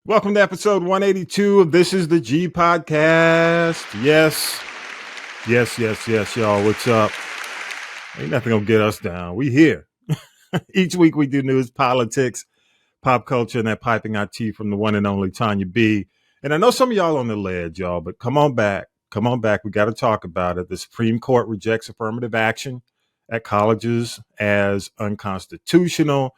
Welcome to episode 182 of This is the G Podcast. Yes, y'all. What's up? Ain't nothing gonna get us down. We here. Each week we do news, politics, pop culture, and that piping hot tea from the one and only Tonya B. And I know some of y'all on the ledge, y'all, but come on back. We got to talk about it. The Supreme Court rejects affirmative action at colleges as unconstitutional.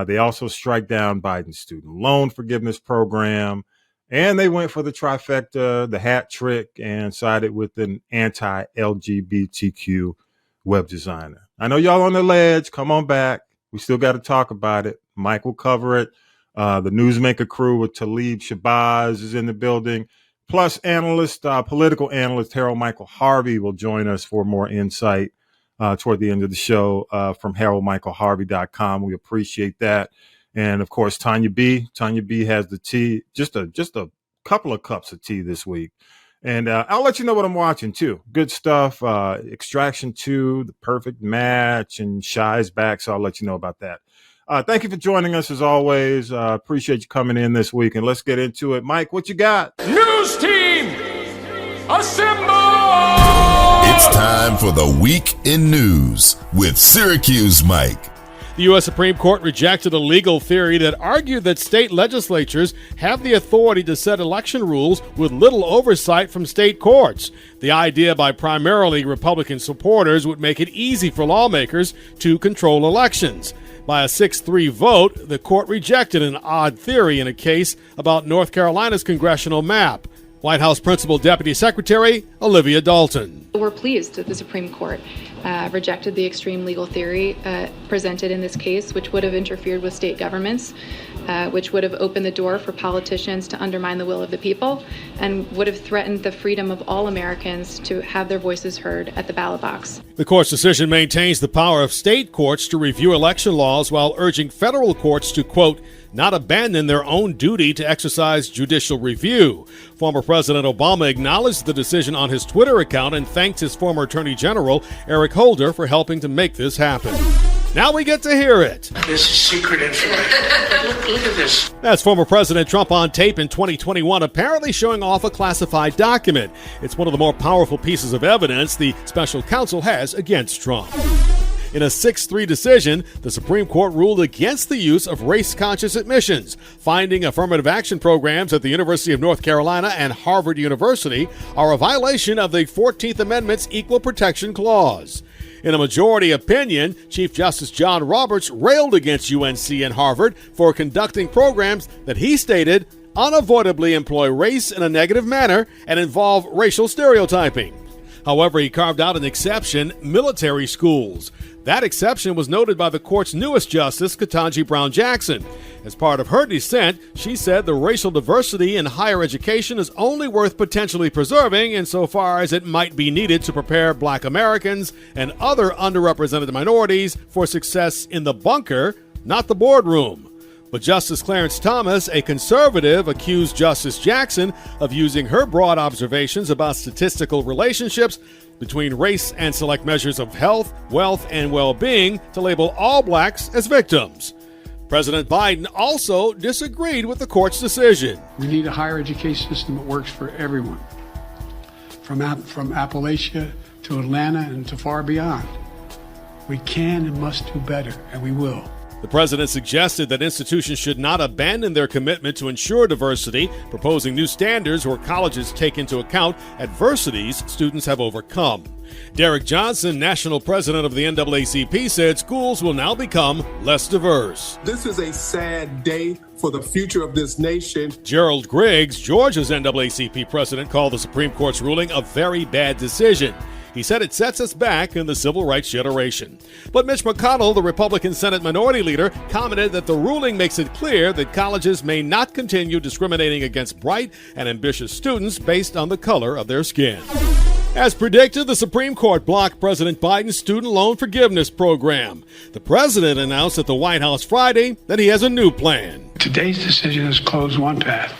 They also strike down Biden's student loan forgiveness program, and they went for the trifecta, the hat trick, and sided with an anti-LGBTQ web designer. I know y'all on the ledge. Come on back. We still got to talk about it. Mike will cover it. The Newsmaker crew with Talib is in the building. Plus, political analyst Harold Michael Harvey will join us for more insight toward the end of the show from HaroldMichaelHarvey.com. We appreciate that. And of course, Tonya B. Tonya B has the tea, just a couple of cups of tea this week. And I'll let you know what I'm watching too. Good stuff. Extraction 2, The Perfect Match, and Shy's back. So I'll let you know about that. Thank you for joining us as always. Appreciate you coming in this week, and let's get into it. Mike, what you got? News team, assemble! It's time for the Week in News with Syracuse Mike. The U.S. Supreme Court rejected a legal theory that argued that state legislatures have the authority to set election rules with little oversight from state courts. The idea by primarily Republican supporters would make it easy for lawmakers to control elections. By a 6-3 vote, the court rejected an odd theory in a case about North Carolina's congressional map. White House Principal Deputy Secretary Olivia Dalton. We're pleased that the Supreme Court rejected the extreme legal theory presented in this case, which would have interfered with state governments, which would have opened the door for politicians to undermine the will of the people, and would have threatened the freedom of all Americans to have their voices heard at the ballot box. The court's decision maintains the power of state courts to review election laws while urging federal courts to, quote, not abandon their own duty to exercise judicial review. Former President Obama acknowledged the decision on his Twitter account and thanked his former Attorney General Eric Holder for helping to make this happen. Now we get to hear it. This is secret information. Look at this. That's former President Trump on tape in 2021, apparently showing off a classified document. It's one of the more powerful pieces of evidence the special counsel has against Trump. In a 6-3 decision, the Supreme Court ruled against the use of race-conscious admissions, finding affirmative action programs at the University of North Carolina and Harvard University are a violation of the 14th Amendment's Equal Protection Clause. In a majority opinion, Chief Justice John Roberts railed against UNC and Harvard for conducting programs that he stated unavoidably employ race in a negative manner and involve racial stereotyping. However, he carved out an exception, military schools. That exception was noted by the court's newest justice, Ketanji Brown Jackson. As part of her dissent, she said the racial diversity in higher education is only worth potentially preserving insofar as it might be needed to prepare Black Americans and other underrepresented minorities for success in the bunker, not the boardroom. But Justice Clarence Thomas, a conservative, accused Justice Jackson of using her broad observations about statistical relationships between race and select measures of health, wealth, and well-being to label all blacks as victims. President Biden also disagreed with the court's decision. We need a higher education system that works for everyone, from Appalachia to Atlanta and to far beyond. We can and must do better, and we will. The president suggested that institutions should not abandon their commitment to ensure diversity, proposing new standards where colleges take into account adversities students have overcome. Derek Johnson, national president of the NAACP, said schools will now become less diverse. This is a sad day for the future of this nation. Gerald Griggs, Georgia's NAACP president, called the Supreme Court's ruling a very bad decision. He said it sets us back in the civil rights generation. But Mitch McConnell, the Republican Senate Minority Leader, commented that the ruling makes it clear that colleges may not continue discriminating against bright and ambitious students based on the color of their skin. As predicted, the Supreme Court blocked President Biden's student loan forgiveness program. The president announced at the White House Friday that he has a new plan. Today's decision has closed one path.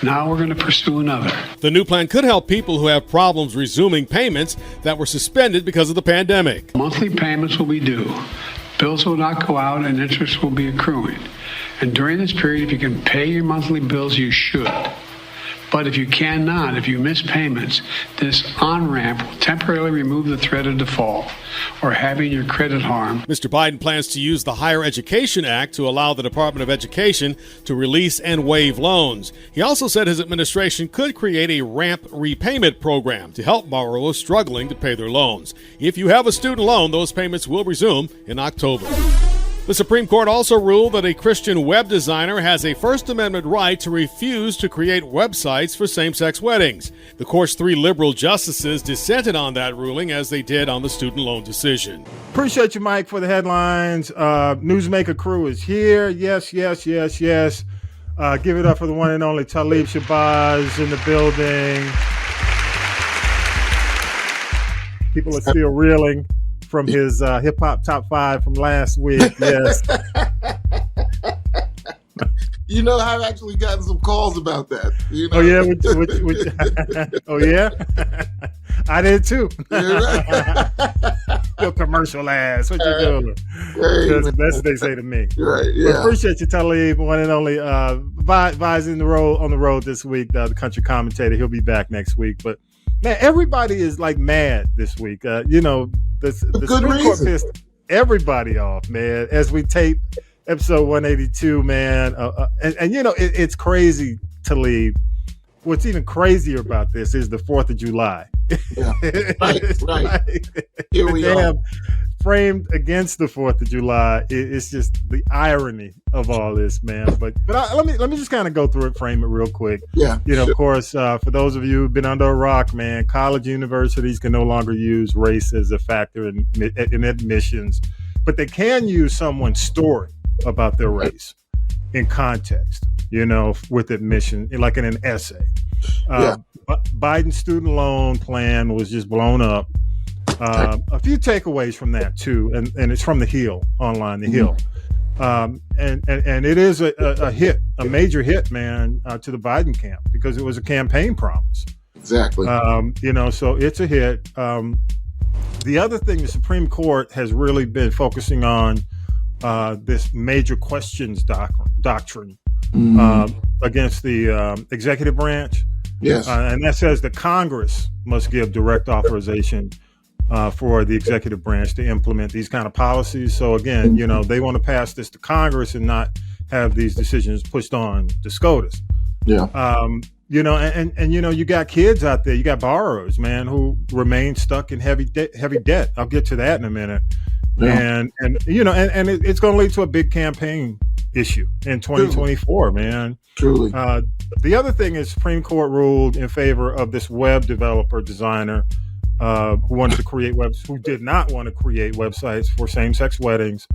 Now we're going to pursue another. The new plan could help people who have problems resuming payments that were suspended because of the pandemic. Monthly payments will be due. Bills will not go out and interest will be accruing. And during this period, if you can pay your monthly bills, you should. But if you cannot, if you miss payments, this on-ramp will temporarily remove the threat of default or having your credit harmed. Mr. Biden plans to use the Higher Education Act to allow the Department of Education to release and waive loans. He also said his administration could create a ramp repayment program to help borrowers struggling to pay their loans. If you have a student loan, those payments will resume in October. The Supreme Court also ruled that a Christian web designer has a First Amendment right to refuse to create websites for same-sex weddings. The court's 3 liberal justices dissented on that ruling, as they did on the student loan decision. Appreciate you, Mike, for the headlines. Newsmaker crew is here. Yes. Give it up for the one and only Talib Shabazz in the building. People are still reeling from his hip-hop top 5 from last week. Yes. You know, I've actually gotten some calls about that. You know? Oh, yeah? Oh, yeah? I did, too. Your commercial ass. What you doing? That's what they say to me. Right, yeah. Well, appreciate you, Talib, one and only. Vi's on the road this week, the country commentator. He'll be back next week. But, man, everybody is, like, mad this week. The Supreme Court pissed everybody off, man, as we tape episode 182, man. It's crazy to leave. What's even crazier about this is the 4th of July. Yeah. Right. Here we are. Framed against the 4th of July. It's just the irony of all this, man. But let me just kind of go through it, frame it real quick. Yeah. Of course, for those of you who've been under a rock, man, college universities can no longer use race as a factor in admissions, but they can use someone's story about their race in context, with admission, like in an essay. Biden's student loan plan was just blown up. A few takeaways from that too, and it's from The Hill online, The Hill, and it is a hit, a major hit, man, to the Biden camp, because it was a campaign promise. Exactly. So it's a hit. The other thing, the Supreme Court has really been focusing on this major questions doctrine against the executive branch. Yes, and that says the Congress must give direct authorization for the executive branch to implement these kind of policies. So again, they want to pass this to Congress and not have these decisions pushed on to SCOTUS. Yeah. You got kids out there, you got borrowers, man, who remain stuck in heavy debt. I'll get to that in a minute. Yeah. And it's going to lead to a big campaign issue in 2024, man. Truly. The other thing is Supreme Court ruled in favor of this web developer designer who did not want to create websites for same-sex weddings.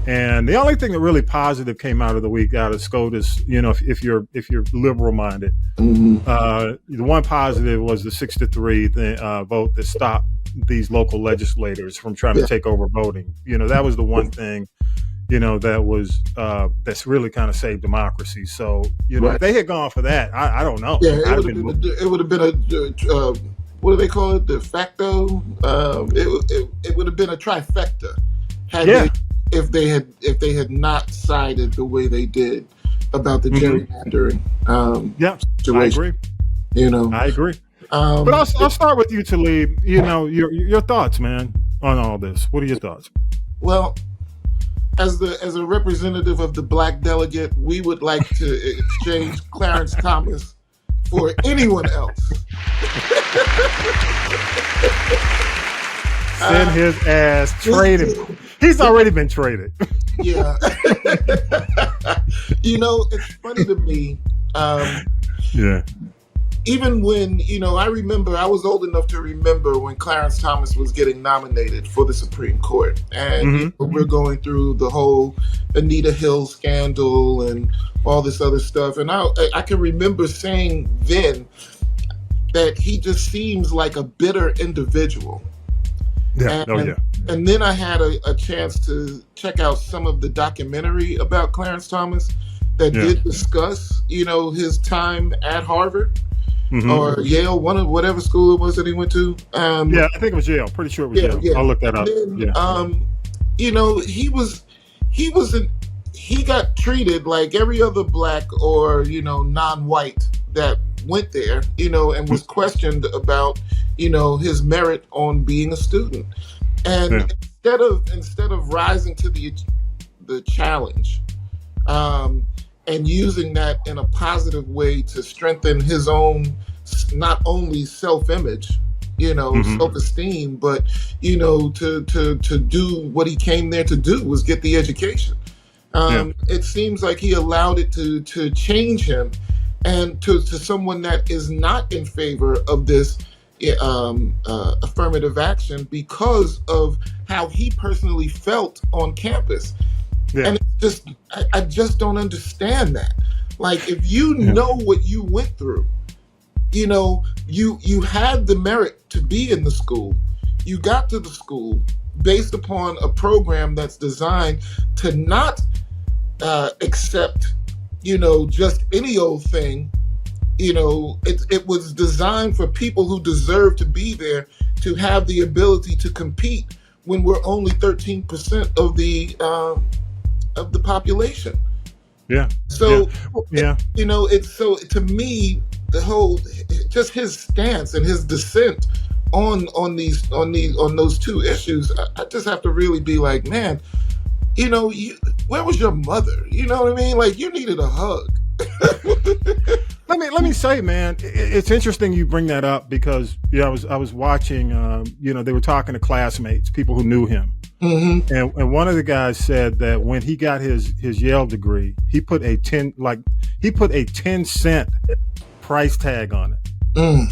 And the only thing that really positive came out of the week out of SCOTUS, if you're liberal-minded, the one positive was the 6-3 vote that stopped these local legislators from trying to take over voting. That was the one thing, that's really kind of saved democracy. So, if they had gone for that, I don't know. Yeah, it would have been a what do they call it? De facto. It would have been a trifecta if they had not sided the way they did about the gerrymandering. Situation. I agree. But I'll start with you, Talib. Your thoughts, man, on all this. What are your thoughts? Well, as a representative of the black delegate, we would like to exchange Clarence Thomas for anyone else. Send his ass, trade him. He's already been traded. Yeah. It's funny to me. Even when, I remember, I was old enough to remember when Clarence Thomas was getting nominated for the Supreme Court. And we're going through the whole Anita Hill scandal and all this other stuff. And I can remember saying then that he just seems like a bitter individual. Yeah. And then I had a chance to check out some of the documentary about Clarence Thomas that did discuss, his time at Harvard. Or Yale, whatever school it was that he went to. I think it was Yale. Pretty sure it was Yale. Yeah. I'll look that up. Then, he was he got treated like every other black or non-white that went there, and was questioned about his merit on being a student. And instead of rising to the challenge, and using that in a positive way to strengthen his own, not only self-image, self-esteem, but to do what he came there to do, was get the education. It seems like he allowed it to change him, and to someone that is not in favor of this affirmative action because of how he personally felt on campus. And it's I just don't understand that. Like, if you know what you went through, you had the merit to be in the school. You got to the school based upon a program that's designed to not accept, just any old thing. It was designed for people who deserve to be there to have the ability to compete when we're only 13% of the population. So it's so, to me, the whole, just his stance and his dissent on those two issues, I just have to really be like, man, where was your mother? You know what I mean? Like, you needed a hug. Let me say, man, it's interesting you bring that up because I was watching. They were talking to classmates, people who knew him, and one of the guys said that when he got his Yale degree, he put a 10-cent price tag on it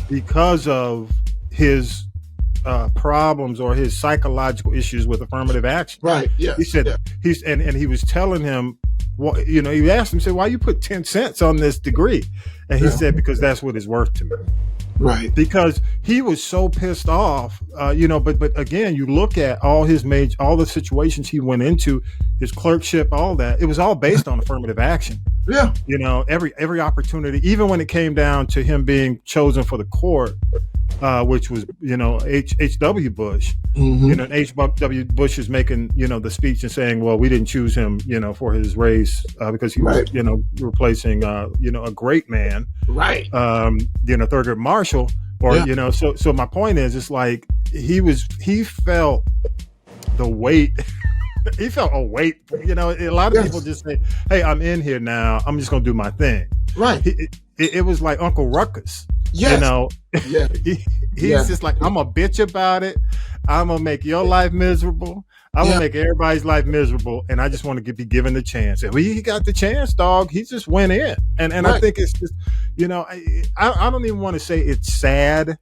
because of his problems or his psychological issues with affirmative action. Right. Yeah. He said and he was telling him, well, he asked him, said, why you put 10 cents on this degree? And he said, because that's what it's worth to me. Right. Because he was so pissed off, but again, you look at all the situations he went into, his clerkship, all that, it was all based on affirmative action. Yeah. Every opportunity, even when it came down to him being chosen for the court, which was, H.W. Bush. H.W. Bush is making, the speech and saying, well, we didn't choose him, for his race because he was, replacing, a great man. Right. Thurgood Marshall. Or, so my point is, it's like he felt the weight. He felt a weight. A lot of people just say, hey, I'm in here now. I'm just going to do my thing. Right. It was like Uncle Ruckus. Yes. He's just like, I'm a bitch about it. I'm gonna make your life miserable. I'm gonna make everybody's life miserable, and I just want to be given the chance. And he got the chance, dog. He just went in, and I think it's just, I don't even want to say it's sad.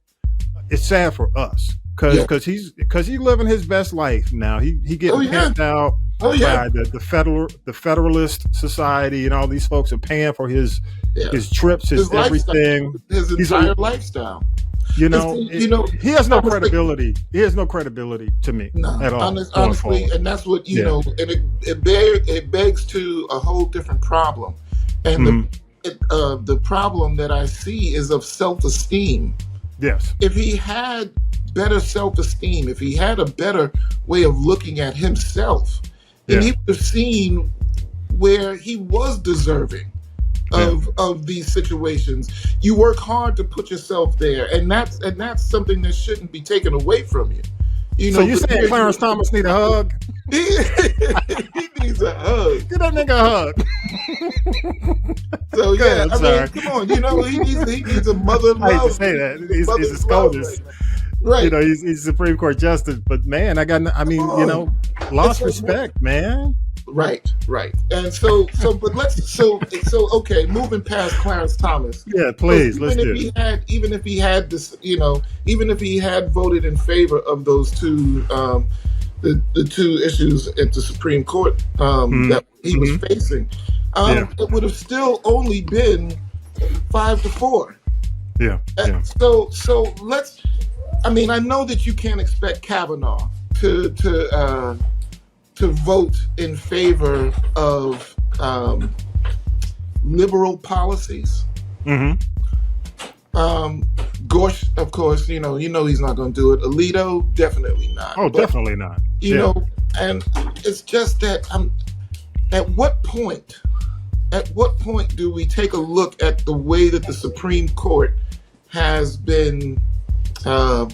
It's sad for us because he's living his best life now. He getting pimped out by the Federalist Society, and all these folks are paying for his trips, his everything, his entire lifestyle. He has no credibility. He has no credibility to me at all. Honestly, and that's what and it begs to a whole different problem. And the problem that I see is of self-esteem. Yes. If he had better self-esteem, if he had a better way of looking at himself, then he would have seen where he was deserving of these situations. You work hard to put yourself there, and that's something that shouldn't be taken away from you. So you saying Clarence Thomas need a hug? He needs a hug. Get that nigga a hug. So come on, he needs a mother love. I hate to say that. He's a SCOTUS. Right. He's Supreme Court justice, but man, lost respect, man. Right. And so okay, moving past Clarence Thomas. Yeah, please, let's do it. Even if he had this, even if he had voted in favor of those two, the two issues at the Supreme Court that he was facing, it would have still only been 5-4. Yeah. So let's. I mean, I know that you can't expect Kavanaugh to vote in favor of liberal policies. Gorsh, of course, he's not going to do it. Alito, definitely not. Oh, definitely not. And it's just that at what point do we take a look at the way that the Supreme Court has been, the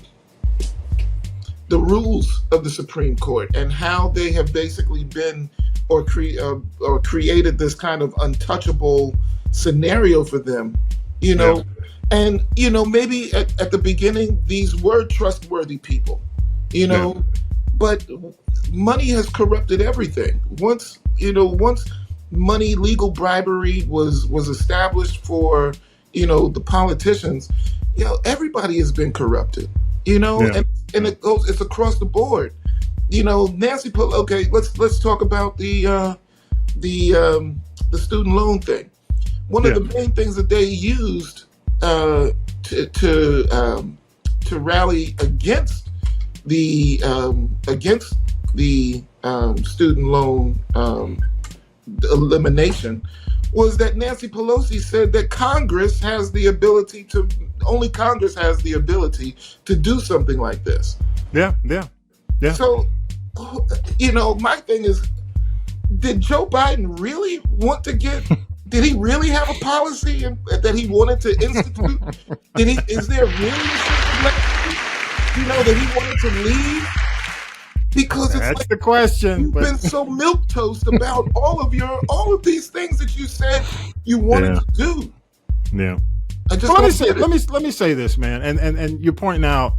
rules of the Supreme Court, and how they have basically been or created this kind of untouchable scenario for them, you know? And, you know, maybe at the beginning, these were trustworthy people, you know, but money has corrupted everything. Once money, legal bribery was established for, you know, the politicians, you know, everybody has been corrupted, you know, and it's across the board. You know, Nancy Pelosi. Okay, let's talk about the student loan thing. One of the main things that they used to rally against the student loan elimination was that Nancy Pelosi said that Congress has the ability to do something like this. Yeah. So, you know, my thing is, did Joe Biden really want to did he really have a policy that he wanted to institute? Is there really something, you know, that he wanted to leave? Because that's like, the question. You've been so milquetoast about all of these things that you said you wanted to do. Yeah. Let me say this, man, and you're pointing out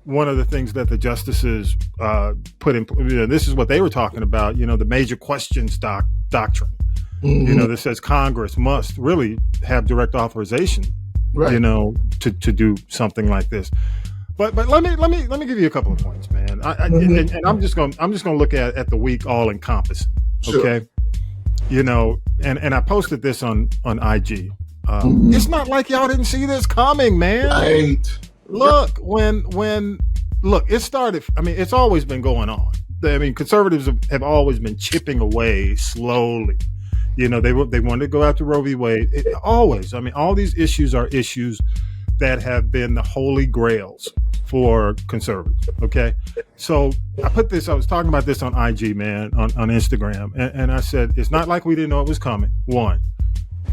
one of the things that the justices put in. You know, this is what they were talking about. You know, the major questions doctrine. Mm-hmm. You know, that says Congress must really have direct authorization. Right. You know, to do something like this. But let me give you a couple of points, man. And I'm just gonna look at the week all encompassing. Okay. Sure. You know, and I posted this on IG. It's not like y'all didn't see this coming, man. Right. Look, it started. I mean, it's always been going on. I mean, conservatives have always been chipping away slowly. You know, they wanted to go after Roe v. Wade. Always. I mean, all these issues are issues that have been the holy grails for conservatives. Okay. So I was talking about this on IG, man, on Instagram. And I said, it's not like we didn't know it was coming. One.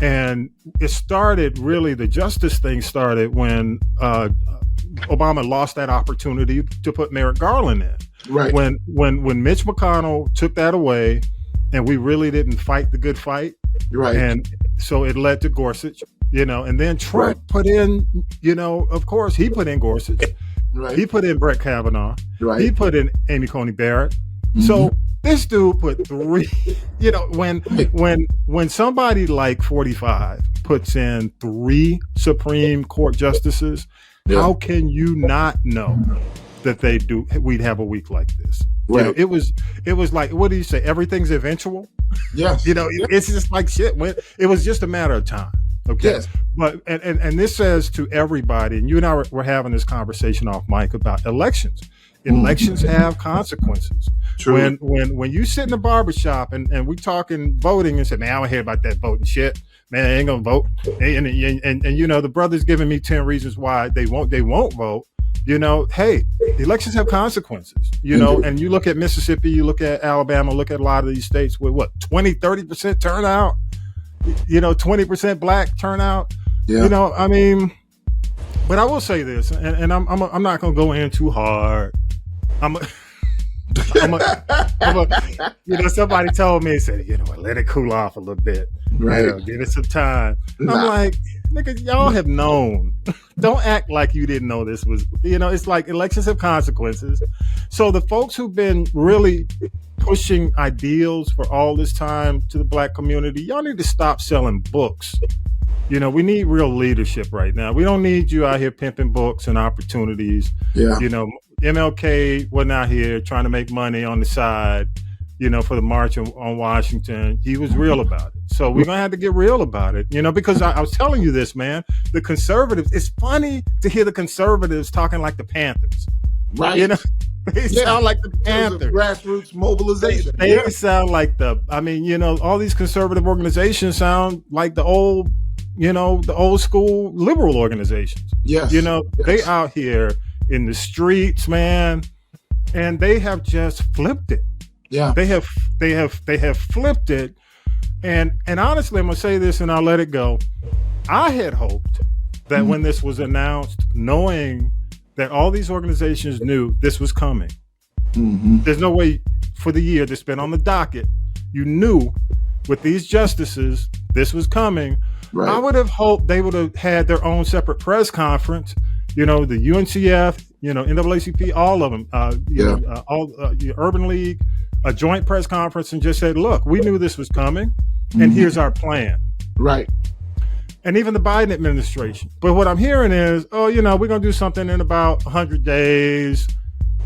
And it started really, the justice thing started when Obama lost that opportunity to put Merrick Garland in. Right. When Mitch McConnell took that away and we really didn't fight the good fight. Right. And so it led to Gorsuch, you know, and then Trump put in, you know, of course he put in Gorsuch. Right. He put in Brett Kavanaugh. Right. He put in Amy Coney Barrett. Mm-hmm. So this dude put 3, you know, when somebody like 45 puts in 3 Supreme Court justices, how can you not know that we'd have a week like this? Right. You know, it was like, what do you say? Everything's eventual. Yes. You know, it's just like shit. It was just a matter of time. Okay. Yes. But and this says to everybody, and you and I were having this conversation off mic about elections. Elections have consequences. True. When you sit in the barbershop and we talking voting and say, man, I don't hear about that voting shit. Man, I ain't gonna vote. And you know, the brother's giving me 10 reasons why they won't vote. You know, hey, elections have consequences, you know, and you look at Mississippi, you look at Alabama, look at a lot of these states with 20-30% turnout, you know, 20% black turnout. Yeah. You know, I mean, but I will say this, and I'm not going to go in too hard. You know, somebody told me, said, you know, let it cool off a little bit. Right. You know, give it some time. I'm like, nigga, y'all have known. Don't act like you didn't know this was, you know, it's like elections have consequences. So the folks who've been really pushing ideals for all this time to the black community, y'all need to stop selling books. You know, we need real leadership right now. We don't need you out here pimping books and opportunities. Yeah. You know, MLK wasn't out here trying to make money on the side, you know, for the march on Washington. He was real about it. So we're going to have to get real about it, you know, because I was telling you this, man, the conservatives, it's funny to hear the conservatives talking like the Panthers. Right. You know, they sound like the Panthers. Grassroots mobilization. They sound like I mean, you know, all these conservative organizations sound like the old school liberal organizations. Yes. You know, they out here in the streets, man, and they have just flipped it. Yeah. They have flipped it And honestly, I'm gonna say this and I'll let it go. I had hoped that when this was announced, knowing that all these organizations knew this was coming, there's no way for the year that's been on the docket, you knew with these justices this was coming. Right. I would have hoped they would have had their own separate press conference. You know, the UNCF, you know, NAACP, all of them, Urban League, a joint press conference, and just said, look, we knew this was coming, and here's our plan. Right. And even the Biden administration. But what I'm hearing is, oh, you know, we're going to do something in about 100 days,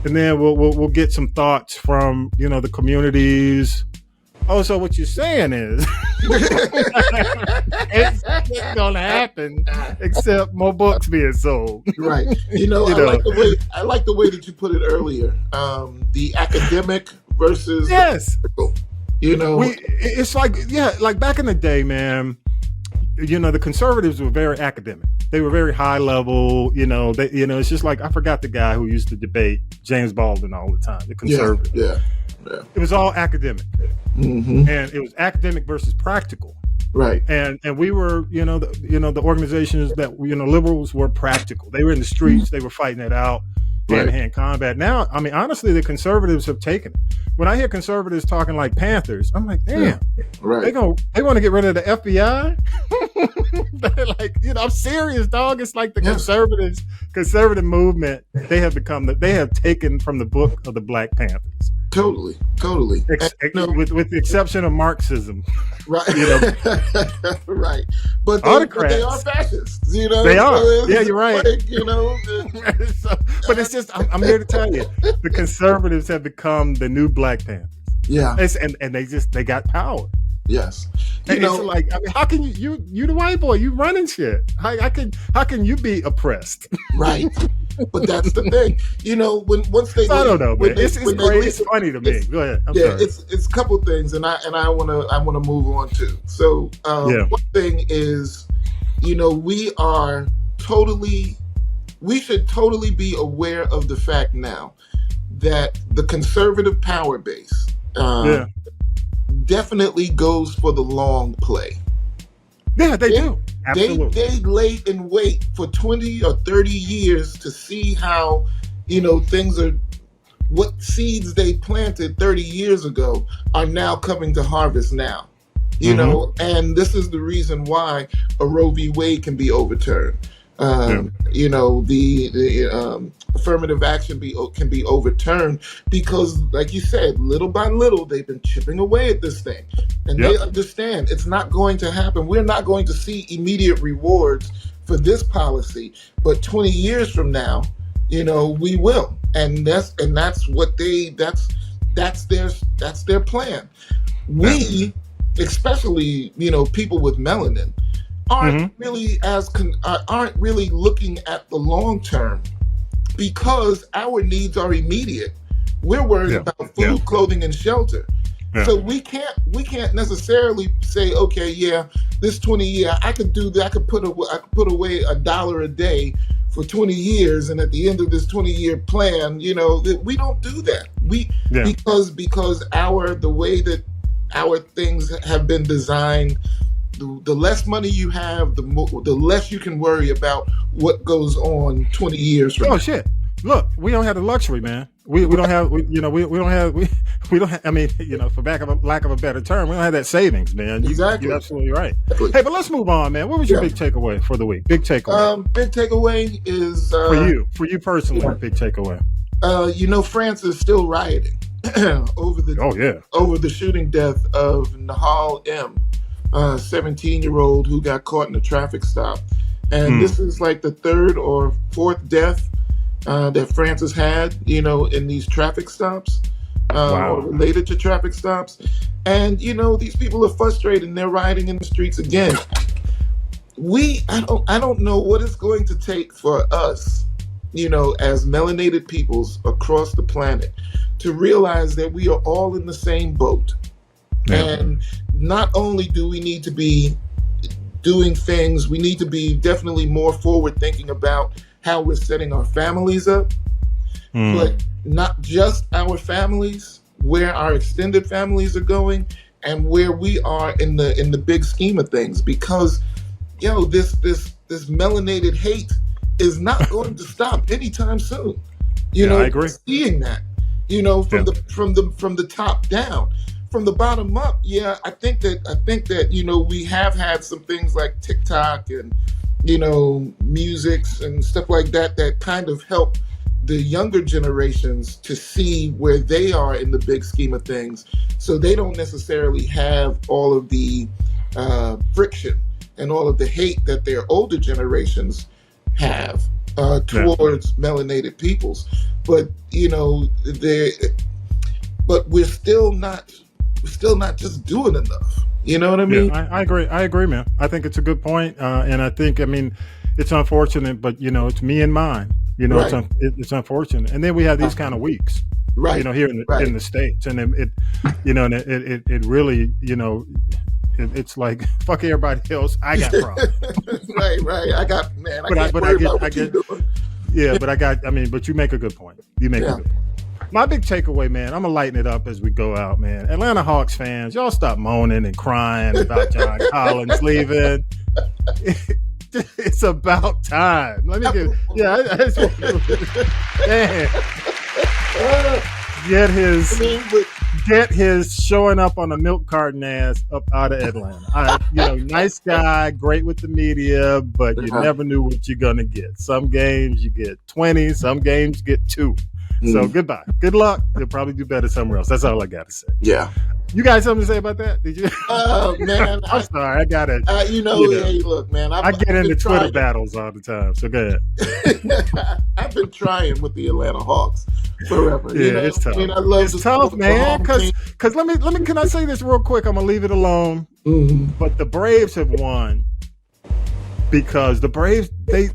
and then we'll get some thoughts from, you know, the communities. Oh, so what you're saying is it's going to happen, except more books being sold. Right. You know, I like the way that you put it earlier. The academic versus the, you know, it's like, like back in the day, man. You know, the conservatives were very academic. They were very high level. You know, it's just like, I forgot the guy who used to debate James Baldwin all the time. The conservative. Yeah. It was all academic, and it was academic versus practical. Right. And we were, the organizations that, liberals were practical. They were in the streets. They were fighting it out, hand-to-hand combat. Now, I mean, honestly, the conservatives have taken it. When I hear conservatives talking like Panthers, I'm like, damn, they want to get rid of the FBI. They're like, I'm serious, dog. It's like the conservative movement. They have taken from the book of the Black Panthers. Totally. With the exception of Marxism. Right. Right. But they are fascists, They are. So you're right. Like, but it's just, I'm here to tell you, the conservatives have become the new Black Panthers. Yeah. And they got power. Yes. It's like, I mean, how can you the white boy, you running shit. How can you be oppressed? Right. But that's the thing. Once they I don't know, man. It's great. It's funny to me. Go ahead. I'm sorry. It's a couple of things, and I wanna move on too. So one thing is, we should totally be aware of the fact now that the conservative power base definitely goes for the long play. Yeah, they do. Absolutely. They lay in wait for 20 or 30 years to see how, things are, what seeds they planted 30 years ago are now coming to harvest now. And this is the reason why a Roe v. Wade can be overturned. The affirmative action can be overturned because, like you said, little by little, they've been chipping away at this thing. And they understand it's not going to happen. We're not going to see immediate rewards for this policy, but 20 years from now, we will. And that's their plan. We, especially, people with melanin, aren't really looking at the long term because our needs are immediate. We're worried about food, clothing, and shelter. Yeah. So we can't necessarily say, okay, this 20 year I could do that. I could put away $1 a day for 20 years, and at the end of this 20-year plan, we don't do that. Because the way that our things have been designed. The less money you have, the less you can worry about what goes on 20 years from now. Oh shit! Look, we don't have the luxury, man. We don't have I mean, for lack of a better term, we don't have that savings, man. Exactly. You're absolutely right. Exactly. Hey, but let's move on, man. What was your big takeaway for the week? Big takeaway. Big takeaway is for you personally. Big takeaway. France is still rioting over the shooting death of Nahal M. 17-year-old who got caught in a traffic stop. And this is like the third or fourth death that France has had, in these traffic stops, or related to traffic stops. And, these people are frustrated and they're rioting in the streets again. I don't know what it's going to take for us, as melanated peoples across the planet to realize that we are all in the same boat. And not only do we need to be doing things, we need to be definitely more forward thinking about how we're setting our families up, but not just our families, where our extended families are going, and where we are in the big scheme of things, because this melanated hate is not going to stop anytime soon. I agree. Seeing that, from the top down, from the bottom up. Yeah, I think that we have had some things like TikTok and musics and stuff like that kind of help the younger generations to see where they are in the big scheme of things, so they don't necessarily have all of the friction and all of the hate that their older generations have towards melanated peoples. But but we're still not just doing enough. You know what I mean? Yeah, I agree, man. I think it's a good point, and I think, it's unfortunate, but it's me and mine. Right. It's unfortunate, and then we have these kind of weeks, right? Here in the States, and it really, it's like fuck everybody else. I got problems. right. I got man. But you make a good point. You make a good point. My big takeaway, man, I'm going to lighten it up as we go out, man. Atlanta Hawks fans, y'all stop moaning and crying about John Collins leaving. It's about time. Let me get his showing up on a milk carton ass up out of Atlanta. Nice guy, great with the media, but you never knew what you're going to get. Some games you get 20, some games get 2. So goodbye. Good luck. You'll probably do better somewhere else. That's all I got to say. Yeah. You guys something to say about that? Did you? Man, I'm sorry. I got it. Hey, look, man. I get into Twitter battles all the time. So go ahead. I've been trying with the Atlanta Hawks forever. Yeah, it's tough. It's tough, man. Because let me. Can I say this real quick? I'm gonna leave it alone. Mm-hmm. But the Braves have won because the Braves they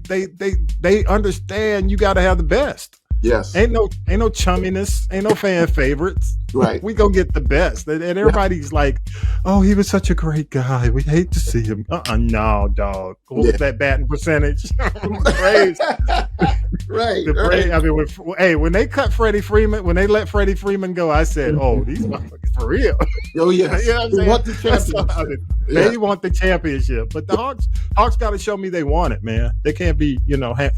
understand you got to have the best. Yes. Ain't no chumminess, ain't no fan favorites. Right. We gonna get the best. And everybody's like, oh, he was such a great guy. We hate to see him. No, dog. What was that batting percentage? Braves. Right. The Braves, when they cut Freddie Freeman, when they let Freddie Freeman go, I said, oh, these motherfuckers for real. Oh, yeah. You know what I'm saying? Want the championship. They want the championship. But the Hawks got to show me they want it, man. They can't be,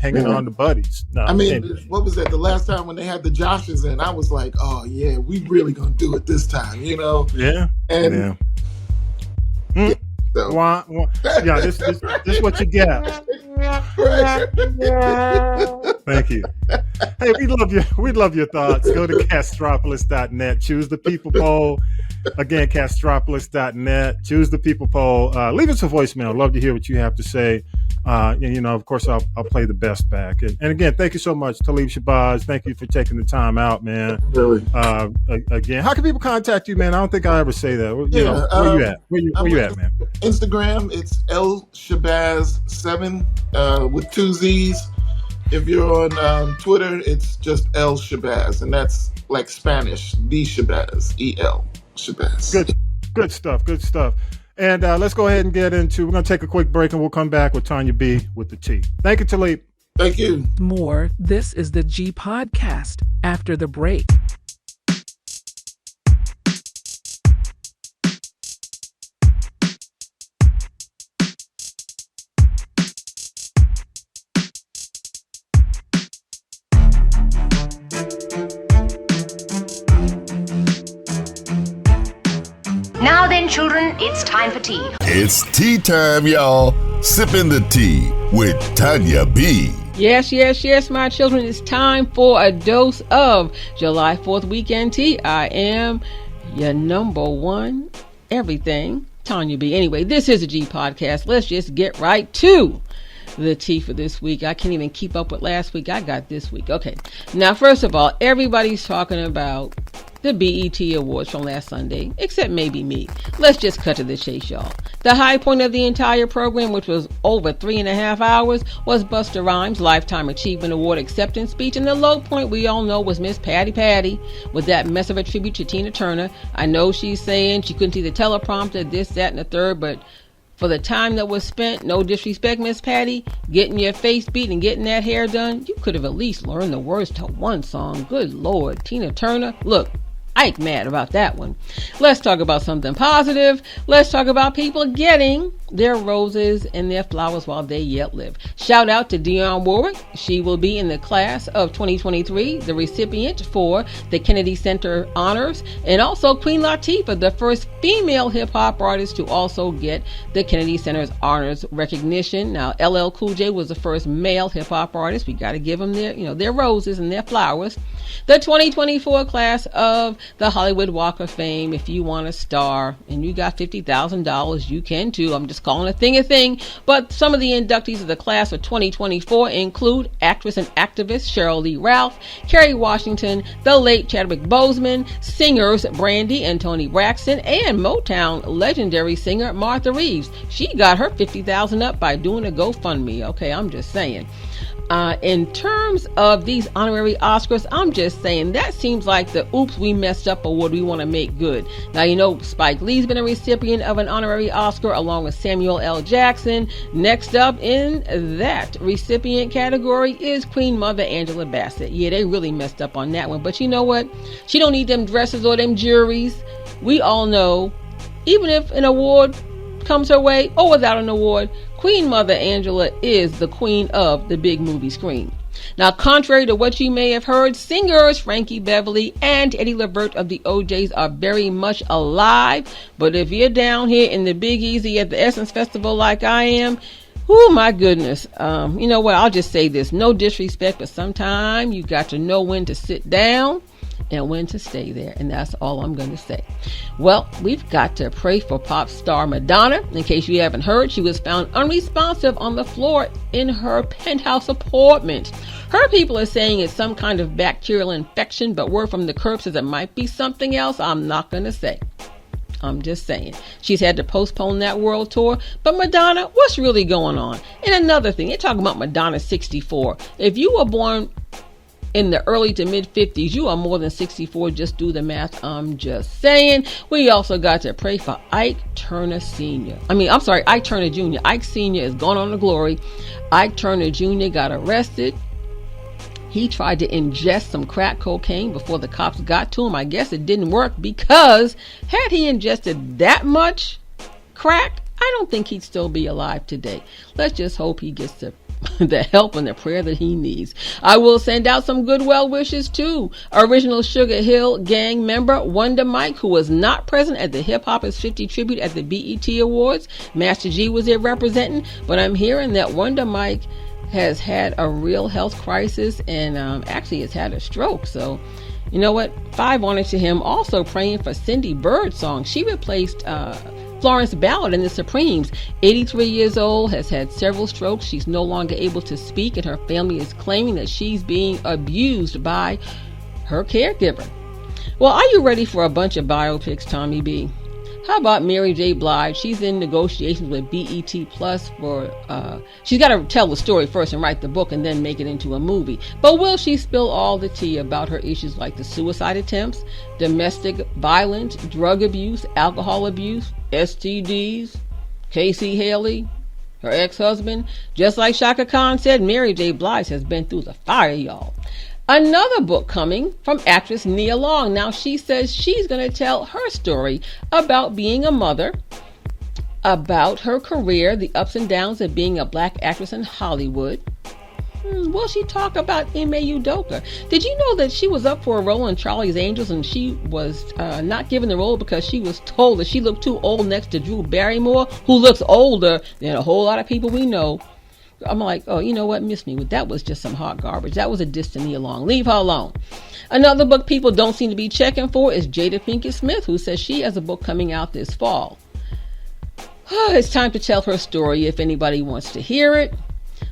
hanging on to buddies. No, what was that? The last time when they had the Joshes in, I was like, oh, yeah, we really going to do it this time, Yeah. And yeah. So. Yeah, this is what you get. Thank you. Hey, we love your thoughts. Go to Castropolis.net. Choose the people poll. Again, Castropolis.net. Choose the people poll. Leave us a voicemail. Love to hear what you have to say. Of course, I'll play the best back. And again, thank you so much, Talib Shabazz. Thank you for taking the time out, man. Really. Again, how can people contact you, man? I don't think I ever say that. Where you at? Where you at, man? Instagram, it's LShabazz7 with 2 Z's. If you're on Twitter, it's just L Shabazz, and that's like Spanish, the Shabazz, EL Shabazz. Good stuff. And let's go ahead and we're going to take a quick break, and we'll come back with Tonya B with the T. Thank you, Talib. Thank you. More. This is the G Podcast after the break. Now then, children, it's time for tea. It's tea time, y'all. Sippin' the tea with Tonya B. Yes, my children. It's time for a dose of July 4th weekend tea. I am your number one everything, Tonya B. Anyway, this is a G Podcast. Let's just get right to the tea for this week. I can't even keep up with last week. I got this week. Okay. Now, first of all, everybody's talking about the BET Awards from last Sunday, except maybe me. Let's just cut to the chase, y'all. The high point of the entire program, which was over 3.5 hours, was Busta Rhymes' Lifetime Achievement Award acceptance speech, and the low point we all know was Miss Patty with that mess of a tribute to Tina Turner. I know she's saying she couldn't see the teleprompter, this, that, and the third, but for the time that was spent, no disrespect, Miss Patty, getting your face beat and getting that hair done, you could have at least learned the words to one song. Good Lord, Tina Turner. Look, Ike mad about that one. Let's talk about something positive. Let's talk about people getting their roses and their flowers while they yet live. Shout out to Dionne Warwick. She will be in the class of 2023, the recipient for the Kennedy Center Honors, and also Queen Latifah, the first female hip-hop artist to also get the Kennedy Center's Honors recognition. Now, LL Cool J was the first male hip-hop artist. We got to give them their roses and their flowers. The 2024 class of the Hollywood Walk of Fame. If you want a star and you got $50,000, you can too. I'm just calling a thing. But some of the inductees of the class of 2024 include actress and activist Cheryl Lee Ralph, Kerry Washington, the late Chadwick Boseman, singers Brandy and Toni Braxton, and Motown legendary singer Martha Reeves. She got her $50,000 up by doing a GoFundMe. Okay, I'm just saying. In terms of these honorary Oscars, I'm just saying that seems like the oops, we messed up award we want to make good. Now, Spike Lee's been a recipient of an honorary Oscar along with Samuel L. Jackson. Next up in that recipient category is Queen Mother Angela Bassett. Yeah, they really messed up on that one. But you know what? She don't need them dresses or them juries. We all know, even if an award comes her way or without an award, Queen Mother Angela is the queen of the big movie screen. Now, contrary to what you may have heard, singers Frankie Beverly and Eddie Levert of the OJs are very much alive. But if you're down here in the Big Easy at the Essence Festival like I am, oh my goodness. You know what? I'll just say this. No disrespect, but sometimes you got to know when to sit down and when to stay there. And that's all I'm going to say. Well, we've got to pray for pop star Madonna. In case you haven't heard, she was found unresponsive on the floor in her penthouse apartment. Her people are saying it's some kind of bacterial infection, but word from the curb says it might be something else. I'm not going to say. I'm just saying. She's had to postpone that world tour. But Madonna, what's really going on? And another thing, you're talking about Madonna 64. If you were born in the early to mid 50s, you are more than 64. Just do the math. I'm just saying. We also got to pray for Ike Turner Sr. Ike Turner Jr. Ike Sr. is gone on to glory. Ike Turner Jr. got arrested. He tried to ingest some crack cocaine before the cops got to him. I guess it didn't work because had he ingested that much crack, I don't think he'd still be alive today. Let's just hope he gets the help and the prayer that he needs. I will send out some good well wishes to original Sugar Hill Gang member Wonder Mike, who was not present at the Hip Hop is 50 tribute at the BET Awards. Master G was there representing, but I'm hearing that Wonder Mike has had a real health crisis and actually has had a stroke. So, you know what? 5 honor to him. Also praying for Cindy Birdsong. She replaced Florence Ballard in the Supremes. 83 years old, has had several strokes. She's no longer able to speak, and her family is claiming that she's being abused by her caregiver. Well, are you ready for a bunch of biopics, Tommy B? How about Mary J. Blige? She's in negotiations with BET Plus for, she's got to tell the story first and write the book and then make it into a movie. But will she spill all the tea about her issues like the suicide attempts, domestic violence, drug abuse, alcohol abuse, STDs, Casey Haley, her ex-husband? Just like Shaka Khan said, Mary J. Blige has been through the fire, y'all. Another book coming from actress Nia Long. Now, she says she's going to tell her story about being a mother, about her career, the ups and downs of being a black actress in Hollywood. Will she talk about Ime Udoka? Did you know that she was up for a role in Charlie's Angels and she was not given the role because she was told that she looked too old next to Drew Barrymore, who looks older than a whole lot of people we know? I'm like, oh, you know what? Miss me. That was just some hot garbage. That was a diss to Nia Long. Leave her alone. Another book people don't seem to be checking for is Jada Pinkett-Smith, who says she has a book coming out this fall. It's time to tell her story if anybody wants to hear it.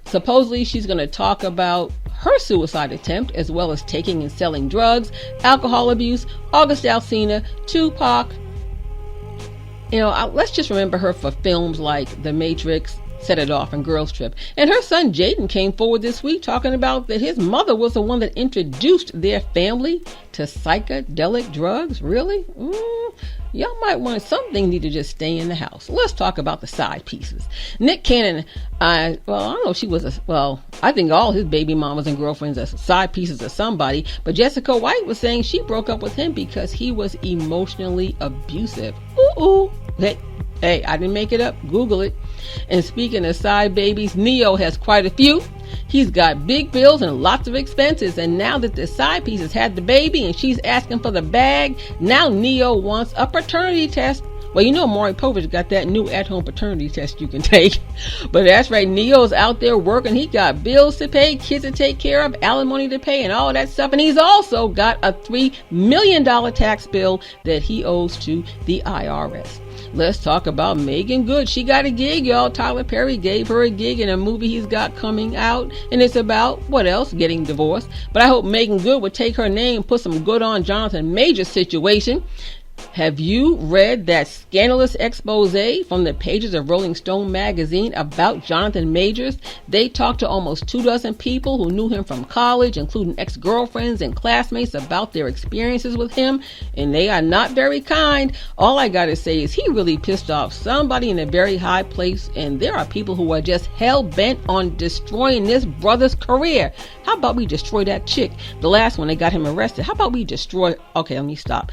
Supposedly, she's going to talk about her suicide attempt, as well as taking and selling drugs, alcohol abuse, August Alsina, Tupac. Let's just remember her for films like The Matrix, set it off in Girls Trip. And her son Jaden came forward this week talking about that his mother was the one that introduced their family to psychedelic drugs. Really? Y'all might want something need to just stay in the house. Let's talk about the side pieces. Nick Cannon, I don't know if she was I think all his baby mamas and girlfriends are side pieces of somebody, but Jessica White was saying she broke up with him because he was emotionally abusive. Ooh. Hey, I didn't make it up. Google it. And speaking of side babies, Neo has quite a few. He's got big bills and lots of expenses. And now that the side piece has had the baby and she's asking for the bag, now Neo wants a paternity test. Well, you know, Maury Povich got that new at-home paternity test you can take. But that's right, Neo's out there working. He got bills to pay, kids to take care of, alimony to pay, and all that stuff. And he's also got a $3 million tax bill that he owes to the IRS. Let's talk about Megan Good. She got a gig, y'all. Tyler Perry gave her a gig in a movie he's got coming out. And it's about, what else? Getting divorced. But I hope Megan Good would take her name and put some good on Jonathan Major's situation. Have you read that scandalous expose from the pages of Rolling Stone magazine about Jonathan Majors? They talked to almost 24 people who knew him from college, including ex-girlfriends and classmates, about their experiences with him, and they are not very kind. All I gotta say is he really pissed off somebody in a very high place, and there are people who are just hell-bent on destroying this brother's career. How about we destroy that chick? The last one, they got him arrested. How about we destroy... Okay, let me stop.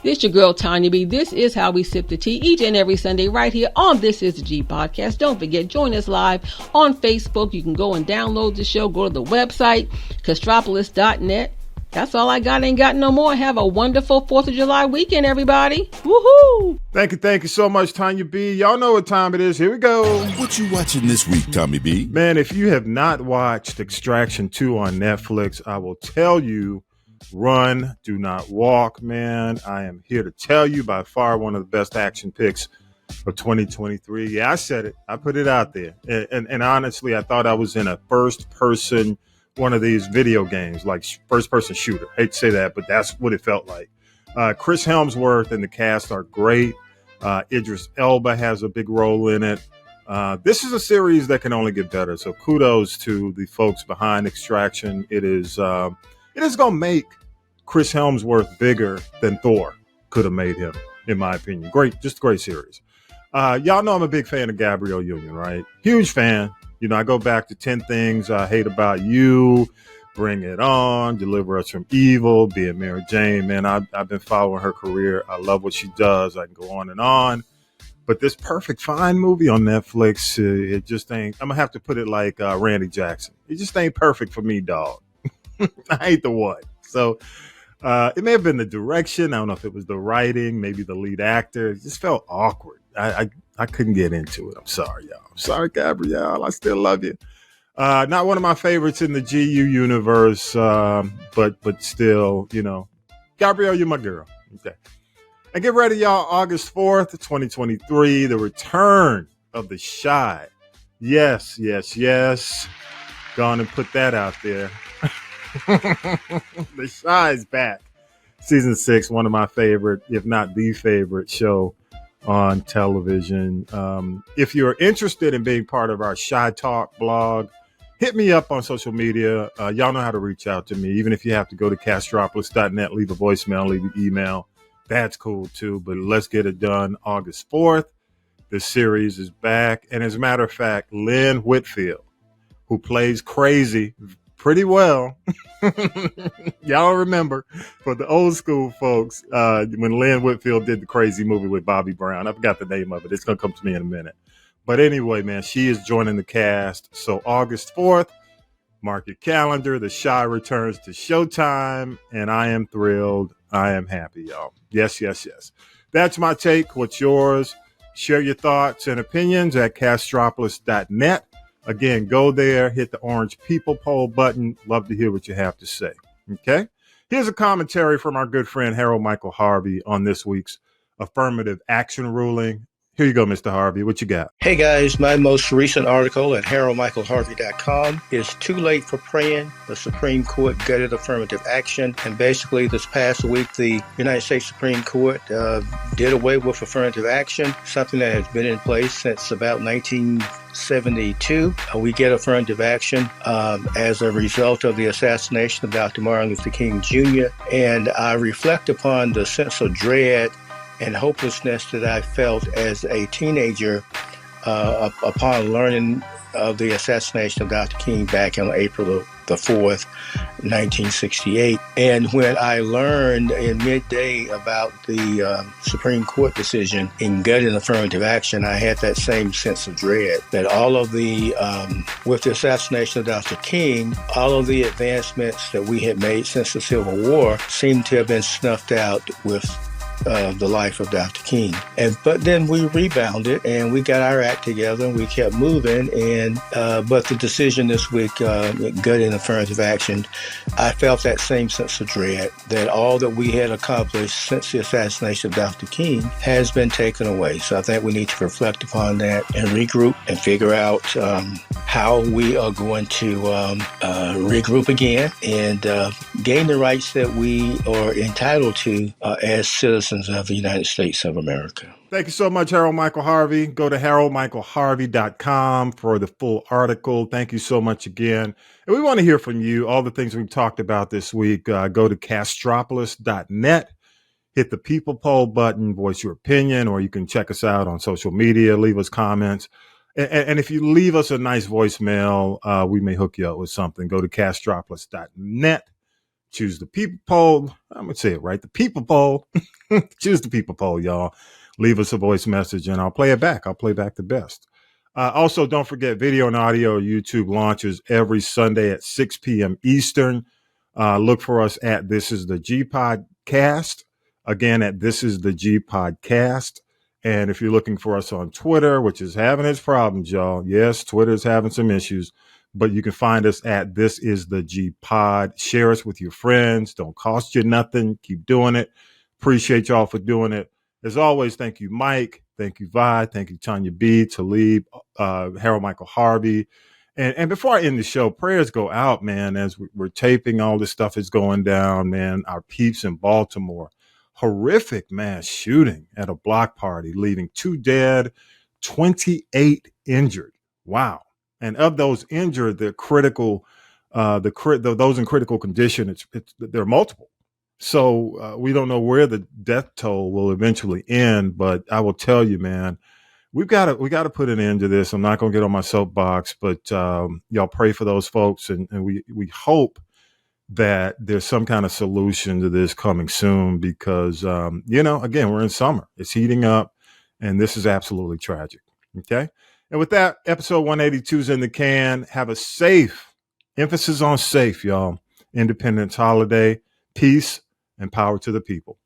This your girl, Tonya B. This is how we sip the tea each and every Sunday right here on This Is the G Podcast. Don't forget, join us live on Facebook. You can go and download the show. Go to the website, castropolis.net. That's all I got. Ain't got no more. Have a wonderful 4th of July weekend, everybody. Woohoo! Thank you so much, Tonya B. Y'all know what time it is. Here we go. What you watching this week, Tommy B? Man, if you have not watched Extraction 2 on Netflix, I will tell you, run, do not walk, man. I am here to tell you, by far one of the best action picks of 2023. Yeah, I said it. I put it out there. And honestly, I thought I was in a first-person, one of these video games, like first-person shooter. Hate to say that, but that's what it felt like. Chris Hemsworth and the cast are great. Idris Elba has a big role in it. This is a series that can only get better. So kudos to the folks behind Extraction. It is going to make Chris Hemsworth bigger than Thor could have made him, in my opinion. Just a great series. Y'all know I'm a big fan of Gabrielle Union, right? Huge fan. You know, I go back to 10 Things I Hate About You, Bring It On, Deliver Us from Evil, Being Mary Jane. Man, I've been following her career. I love what she does. I can go on and on. But this Perfect Fine movie on Netflix, it just ain't. I'm going to have to put it like Randy Jackson. It just ain't perfect for me, dog. I ain't the one. So it may have been the direction. I don't know if it was the writing, maybe the lead actor. It just felt awkward. I couldn't get into it. I'm sorry, y'all. I'm sorry, Gabrielle. I still love you. Not one of my favorites in the GU universe, but still, you know, Gabrielle, you're my girl. Okay. And get ready, y'all. August 4th, 2023, the return of The Chi. Yes. Go on and put that out there. The Chi is back. Season 6, one of my favorite, if not the favorite show on television. If you're interested in being part of our Chi Talk blog, hit me up on social media. Y'all know how to reach out to me. Even if you have to go to castropolis.net, leave a voicemail, leave an email. That's cool too. But let's get it done. August 4th, the series is back. And as a matter of fact, Lynn Whitfield, who plays Crazy pretty well. Y'all remember, for the old school folks, when Lynn Whitfield did the Crazy movie with Bobby Brown. I forgot the name of it. It's going to come to me in a minute. But anyway, man, she is joining the cast. So August 4th, mark your calendar. The Chi returns to Showtime, and I am thrilled. I am happy, y'all. Yes. That's my take. What's yours? Share your thoughts and opinions at castropolis.net. Again, go there, hit the orange people poll button. Love to hear what you have to say. Okay? Here's a commentary from our good friend Harold Michael Harvey on this week's affirmative action ruling. Here you go, Mr. Harvey. What you got? Hey guys, my most recent article at HaroldMichaelHarvey.com is Too Late for Praying. The Supreme Court gutted affirmative action. And basically this past week, the United States Supreme Court did away with affirmative action, something that has been in place since about 1972. We get affirmative action as a result of the assassination of Dr. Martin Luther King Jr. And I reflect upon the sense of dread and hopelessness that I felt as a teenager upon learning of the assassination of Dr. King back on April the 4th, 1968. And when I learned in midday about the Supreme Court decision in gutting affirmative action, I had that same sense of dread that all of the, with the assassination of Dr. King, all of the advancements that we had made since the Civil War seemed to have been snuffed out with the life of Dr. King. But then we rebounded and we got our act together and we kept moving. But the decision this week, gutting affirmative action, I felt that same sense of dread that all that we had accomplished since the assassination of Dr. King has been taken away. So I think we need to reflect upon that and regroup and figure out how we are going to regroup again and gain the rights that we are entitled to as citizens of the United States of America. Thank you so much, Harold Michael Harvey. Go to HaroldMichaelHarvey.com for the full article. Thank you so much again. And we want to hear from you, all the things we've talked about this week. Go to Castropolis.net, hit the people poll button, voice your opinion, or you can check us out on social media, leave us comments. And if you leave us a nice voicemail, we may hook you up with something. Go to Castropolis.net. Choose the people poll. I'm going to say it right. The people poll. Choose the people poll, y'all. Leave us a voice message and I'll play it back. I'll play back the best. Also, don't forget video and audio YouTube launches every Sunday at 6 p.m. Eastern. Look for us at This Is the G Podcast. Again, at This Is the G Podcast. And if you're looking for us on Twitter, which is having its problems, y'all. Yes, Twitter is having some issues. But you can find us at This Is the G Pod. Share us with your friends. Don't cost you nothing. Keep doing it. Appreciate y'all for doing it. As always, thank you, Mike. Thank you, Vi. Thank you, Tonya B, Talib, Harold Michael Harvey. And before I end the show, prayers go out, man, as we're taping. All this stuff is going down, man. Our peeps in Baltimore. Horrific mass shooting at a block party, leaving 2 dead, 28 injured. Wow. And of those injured, they're critical, those in critical condition, there are multiple. So we don't know where the death toll will eventually end. But I will tell you, man, we got to put an end to this. I'm not going to get on my soapbox, but y'all pray for those folks. And we hope that there's some kind of solution to this coming soon because, again, we're in summer. It's heating up and this is absolutely tragic. Okay. And with that, episode 182 is in the can. Have a safe, emphasis on safe, y'all, Independence holiday, peace, and power to the people.